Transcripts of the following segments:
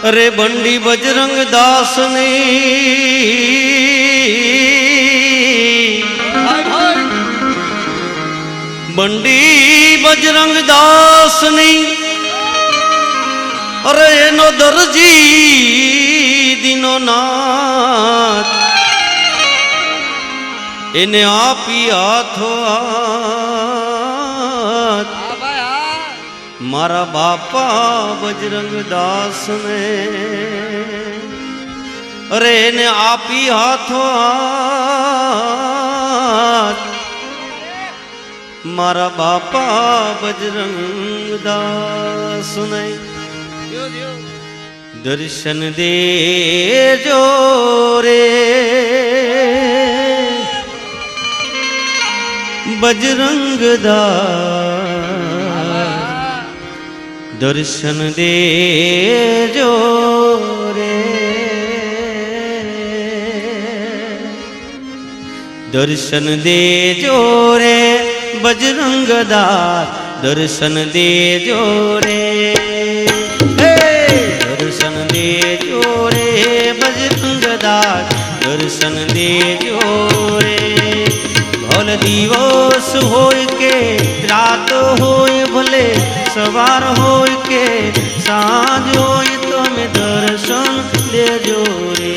अरे बंडी बजरंग दास ने बंडी बजरंग दास ने अरे एनो दर्जी दिनो नाथ एने आपी हाथो हाथ मारा बापा बजरंग दास ने अरे ने आपी हाथों हाथ मारा बापा बजरंग दास ने दर्शन दे जो रे बजरंग दास दर्शन दे जो रे दर्शन दे जो रे बजरंग दास दर्शन दे जो रे दर्शन दे जो रे बजरंग दास दर्शन दे जो रे भल दिवस होय के रात होय भले सवार होय के सांझ होय तो में दर्शन दे जो रे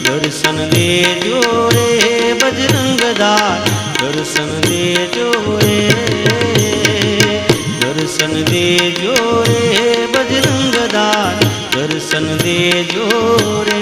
दर्शन दे जो रे बजरंग दास दर्शन दे जो रे दर्शन दे जो रे बजरंग दास दर्शन दे जो रे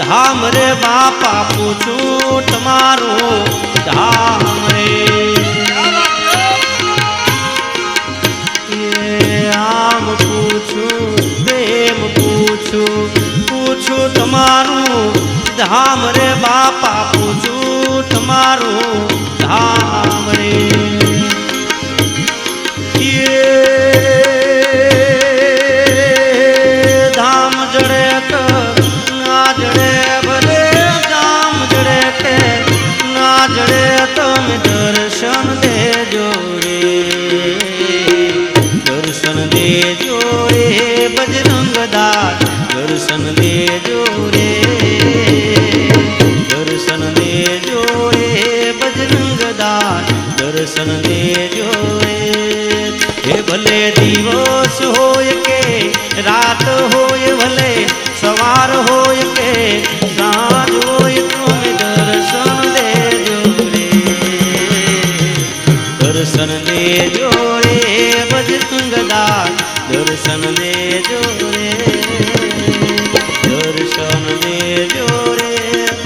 धाम रे बापा पूछू तुम्हारू धाम रे आम पूछू देव पूछू पूछू तुम्हारू धाम रे बापा पूछू तुम्हारू धाम रे धाम जड़े ना जड़े भले धाम जड़े के ना जड़े तुम दर्शन दे जोड़े दर्शन दे जोड़े बजरंग दास दर्शन दे जोड़े दर्शन दे जोड़े बजरंग दास दर्शन दे जोड़े हे भले दिवस होय के रात होय भले सवार होय के सांझ होय तुम दर्शन दे जोरे दर्शन दे जोरे बजरंग दास दर्शन दे जोरे दर्शन दे जोरे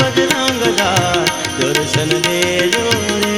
बजरंग दास दर्शन दे जोरे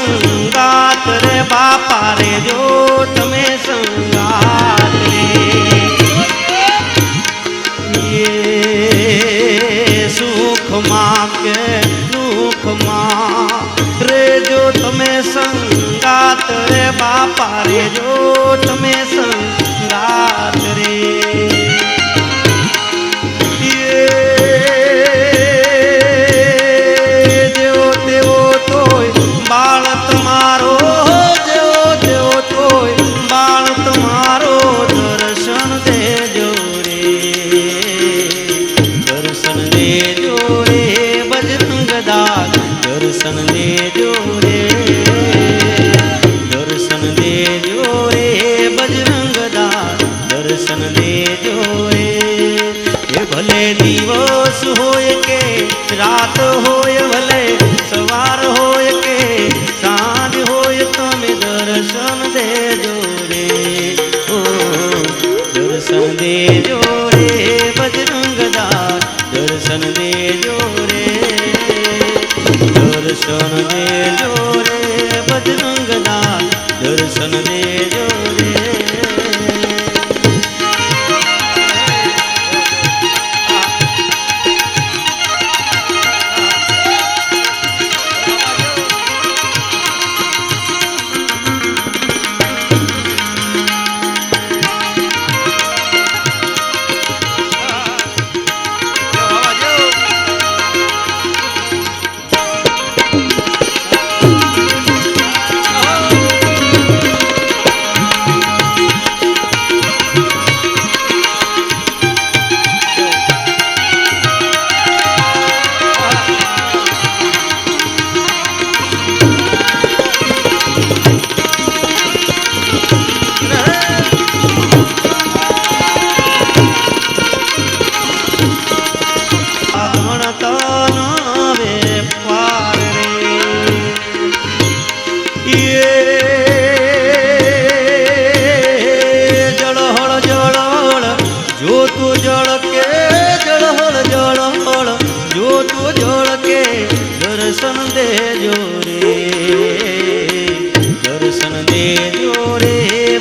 સંગાત રે બાપા રે જો તમે સંગાત રે સુખમાં કે દુઃખમાં રે જો તમે સંગાત રે બાપા રે જો તમે સંગાત રે જેવો તેવો તોય બાળ તમારો જેવો તેવો તોય બાળ તમારો દર્શન દેજો રે દર્શન દેજો રે બજરંગદાસ દર્શન દેજો રે દર્શન દેજો રે બજરંગદાસ દર્શન દેજો રે એ ભલે દિવસ હોય કે રાત હોય ભલે સવાર હોય કે સાંજ હોય તમે દર્શન દેજો રે ઓ દર્શન દેજો રે બજરંગદાસ દર્શન દેજો રે દર્શન દેજો રે બજરંગદાસ દર્શન દેજો રે દર્શન દેજો રે દર્શન દેજો રે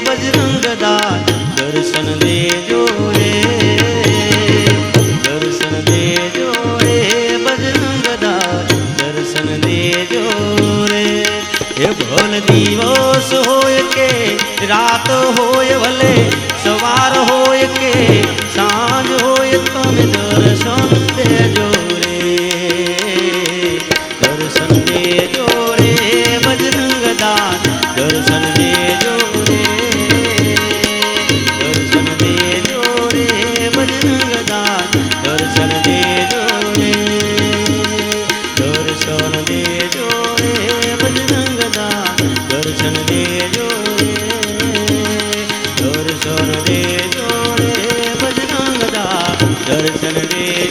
બજરંગદાસ દર્શન દેજો રે દર્શન દેજો રે બજરંગદાસ દર્શન દેજો રે એ ભલ દિવસ હોય કે રાત હોય ભલે સવાર હોય કે સાંજ હોય તમે દર્શન દેજો રે દર્શન દેજો રે બજરંગદાસ દર્શન દેજો રે દર્શન દેજો રે બજરંગદાસ દર્શન દેજો રે દર્શન દેજો રે બજરંગદાસ દર્શન દેજો રે દર્શન દેજો રે બજરંગદાસ દર્શન દે